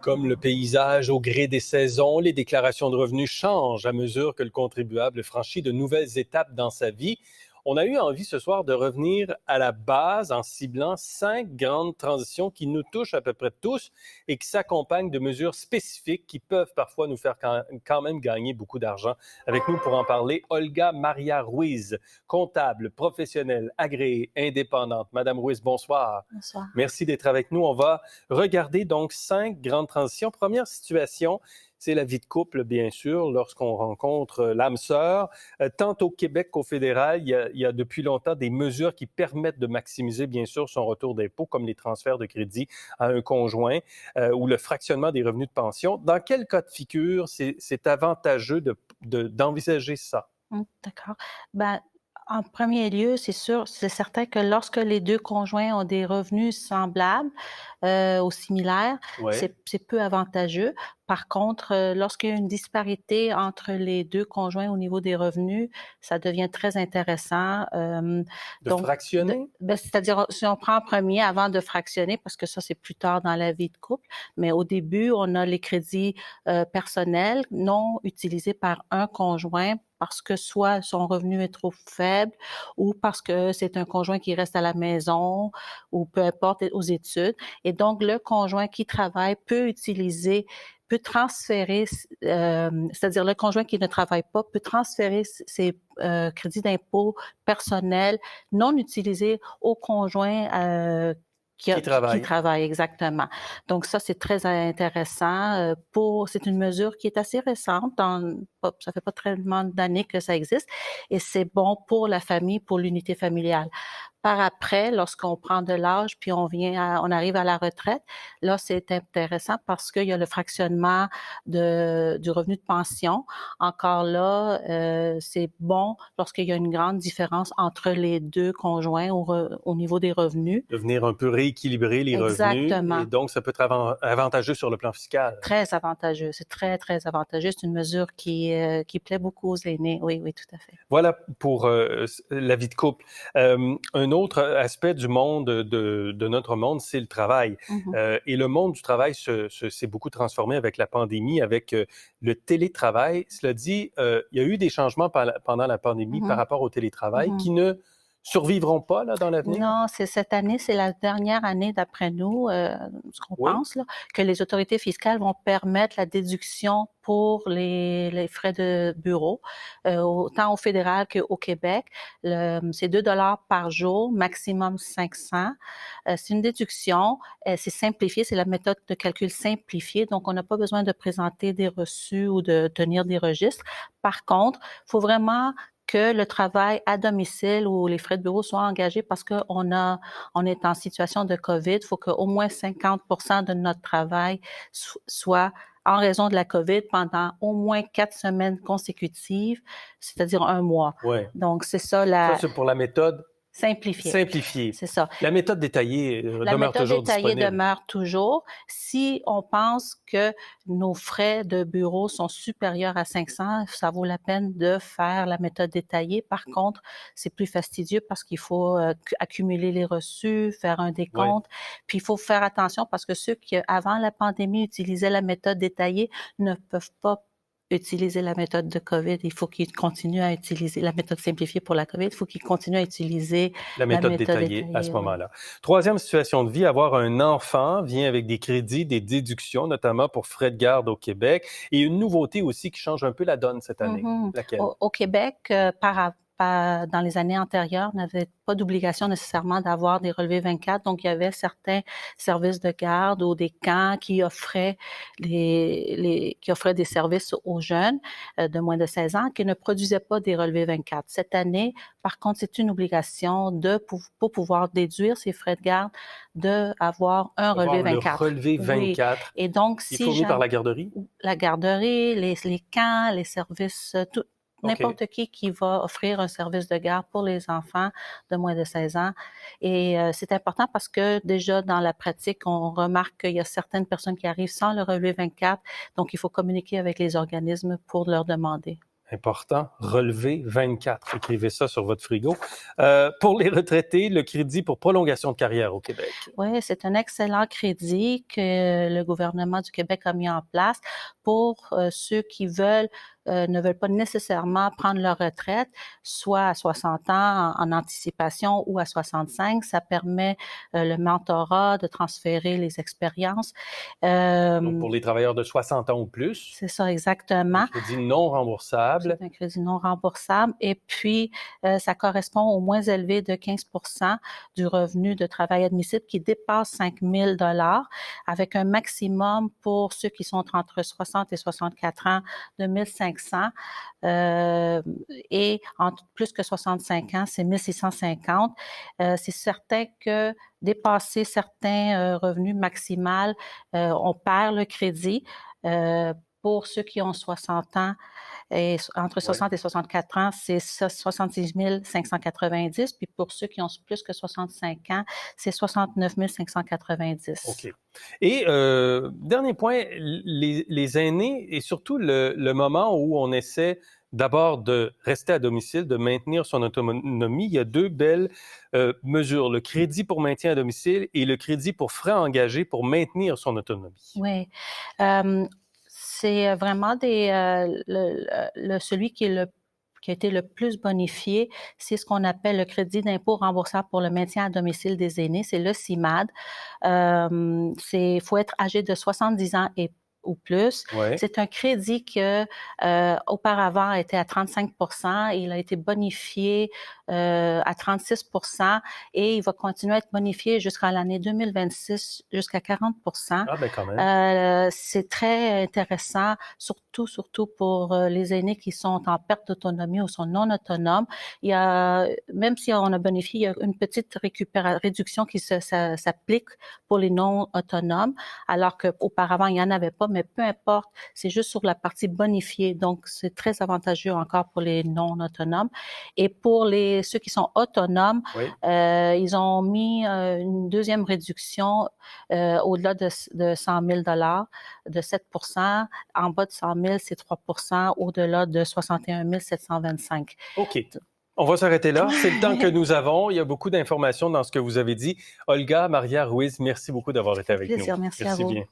Comme le paysage au gré des saisons, les déclarations de revenus changent à mesure que le contribuable franchit de nouvelles étapes dans sa vie. On a eu envie ce soir de revenir à la base en ciblant 5 grandes transitions qui nous touchent à peu près tous et qui s'accompagnent de mesures spécifiques qui peuvent parfois nous faire quand même gagner beaucoup d'argent. Avec nous pour en parler, Olga Maria Ruiz, comptable, professionnelle, agréée, indépendante. Madame Ruiz, bonsoir. Bonsoir. Merci d'être avec nous. On va regarder donc 5 grandes transitions. Première situation, c'est la vie de couple, bien sûr, lorsqu'on rencontre l'âme sœur. Tant au Québec qu'au fédéral, il y a depuis longtemps des mesures qui permettent de maximiser, bien sûr, son retour d'impôt, comme les transferts de crédit à un conjoint ou le fractionnement des revenus de pension. Dans quel cas de figure c'est avantageux d'envisager ça? D'accord. Ben, en premier lieu, c'est sûr, c'est certain que lorsque les 2 conjoints ont des revenus semblables, ou similaires, Ouais. c'est peu avantageux. Par contre, lorsqu'il y a une disparité entre les 2 conjoints au niveau des revenus, ça devient très intéressant, De fractionner? c'est-à-dire, si on prend en premier avant de fractionner, parce que ça, c'est plus tard dans la vie de couple, mais au début, on a les crédits, personnels non utilisés par un conjoint parce que soit son revenu est trop faible ou parce que c'est un conjoint qui reste à la maison ou peu importe, aux études. Et donc, le conjoint qui travaille peut transférer, c'est-à-dire le conjoint qui ne travaille pas peut transférer ses crédits d'impôt personnels non utilisés au conjoint qui travaille exactement. Donc ça, c'est très intéressant. C'est une mesure qui est assez récente. Ça fait pas tellement d'années que ça existe et c'est bon pour la famille, pour l'unité familiale. Par après, lorsqu'on prend de l'âge puis on arrive à la retraite, là, c'est intéressant parce qu'il y a le fractionnement du revenu de pension. Encore là, c'est bon lorsqu'il y a une grande différence entre les 2 conjoints au niveau des revenus. De venir un peu rééquilibrer les revenus. Et donc, ça peut être avantageux sur le plan fiscal. Très avantageux. C'est très, très avantageux. C'est une mesure qui plaît beaucoup aux aînés. Oui, oui, tout à fait. Voilà pour la vie de couple. Un autre aspect du monde, de notre monde, c'est le travail. Et le monde du travail s'est beaucoup transformé avec la pandémie, avec le télétravail. Cela dit, il y a eu des changements pendant la pandémie par rapport au télétravail qui ne survivront pas là, dans l'avenir? Non, cette année, c'est la dernière année, d'après nous, ce qu'on pense, là, que les autorités fiscales vont permettre la déduction pour les frais de bureau, autant au fédéral qu'au Québec. C'est 2 $ par jour, maximum 500. C'est une déduction, c'est simplifié, c'est la méthode de calcul simplifiée, donc on n'a pas besoin de présenter des reçus ou de tenir des registres. Par contre, il faut vraiment que le travail à domicile ou les frais de bureau soient engagés parce qu'on est en situation de COVID. Il faut qu'au moins 50% de notre travail soit en raison de la COVID pendant au moins 4 semaines consécutives, c'est-à-dire 1 mois. Ouais. Donc, c'est ça Ça, c'est pour la méthode simplifiée. C'est ça. La méthode détaillée demeure toujours disponible. La méthode détaillée demeure toujours. Si on pense que nos frais de bureau sont supérieurs à 500, ça vaut la peine de faire la méthode détaillée. Par contre, c'est plus fastidieux parce qu'il faut accumuler les reçus, faire un décompte. Puis il faut faire attention parce que ceux qui, avant la pandémie, utilisaient la méthode détaillée ne peuvent pas utiliser la méthode de COVID. Il faut qu'ils continuent à utiliser la méthode simplifiée pour la COVID. Il faut qu'ils continuent à utiliser la méthode détaillée à ce moment-là. Troisième situation de vie, avoir un enfant vient avec des crédits, des déductions, notamment pour frais de garde au Québec. Et une nouveauté aussi qui change un peu la donne cette année. Laquelle? Au Québec, dans les années antérieures, on n'avait pas d'obligation nécessairement d'avoir des relevés 24. Donc, il y avait certains services de garde ou des camps qui offraient des services aux jeunes de moins de 16 ans qui ne produisaient pas des relevés 24. Cette année, par contre, c'est une obligation pour pouvoir déduire ces frais de garde, d'avoir un relevé 24. Le relevé 24. Oui. Et donc, si fourni par la garderie? La garderie, les camps, les services, tout. N'importe qui va offrir un service de garde pour les enfants de moins de 16 ans. Et c'est important parce que déjà dans la pratique, on remarque qu'il y a certaines personnes qui arrivent sans le relevé 24. Donc, il faut communiquer avec les organismes pour leur demander. Important, relevé 24. Écrivez ça sur votre frigo. Pour les retraités, le crédit pour prolongation de carrière au Québec. Oui, c'est un excellent crédit que le gouvernement du Québec a mis en place pour ceux qui ne veulent pas nécessairement prendre leur retraite, soit à 60 ans en anticipation ou à 65. Ça permet le mentorat, de transférer les expériences. Donc, pour les travailleurs de 60 ans ou plus. C'est ça, exactement. Un crédit non remboursable. C'est un crédit non remboursable. Et puis, ça correspond au moins élevé de 15 % du revenu de travail admissible qui dépasse 5 000 $ avec un maximum pour ceux qui sont entre 60 et 64 ans de 1 500 et entre plus que 65 ans, c'est 1 650. C'est certain que dépasser certains revenus maximaux, on perd le crédit. Pour ceux qui ont 60 ans, et entre 60 et 64 ans, c'est 66 590. Puis pour ceux qui ont plus que 65 ans, c'est 69 590. OK. Et dernier point, les aînés et surtout le moment où on essaie d'abord de rester à domicile, de maintenir son autonomie, il y a deux belles mesures, le crédit pour maintien à domicile et le crédit pour frais engagés pour maintenir son autonomie. Oui. C'est vraiment celui qui a été le plus bonifié, c'est ce qu'on appelle le crédit d'impôt remboursable pour le maintien à domicile des aînés, c'est le CIMAD. Faut être âgé de 70 ans ou plus. Ouais. C'est un crédit qui auparavant était à 35 %. Il a été bonifié à 36 % et il va continuer à être bonifié jusqu'à l'année 2026, jusqu'à 40 % Ah, ben quand même. C'est très intéressant, surtout pour les aînés qui sont en perte d'autonomie ou sont non autonomes. Même si on a bonifié, il y a une petite réduction qui s'applique pour les non autonomes, alors qu'auparavant, il n'y en avait pas, mais peu importe, c'est juste sur la partie bonifiée. Donc, c'est très avantageux encore pour les non autonomes. Et pour ceux qui sont autonomes, oui. Ils ont mis une deuxième réduction au-delà de 100 000 $ de 7 %. En bas de 100 000, c'est 3 %. Au-delà de 61 725. OK. On va s'arrêter là. C'est le temps que nous avons. Il y a beaucoup d'informations dans ce que vous avez dit. Olga Maria Ruiz, merci beaucoup d'avoir été avec nous. Merci à vous. Bien.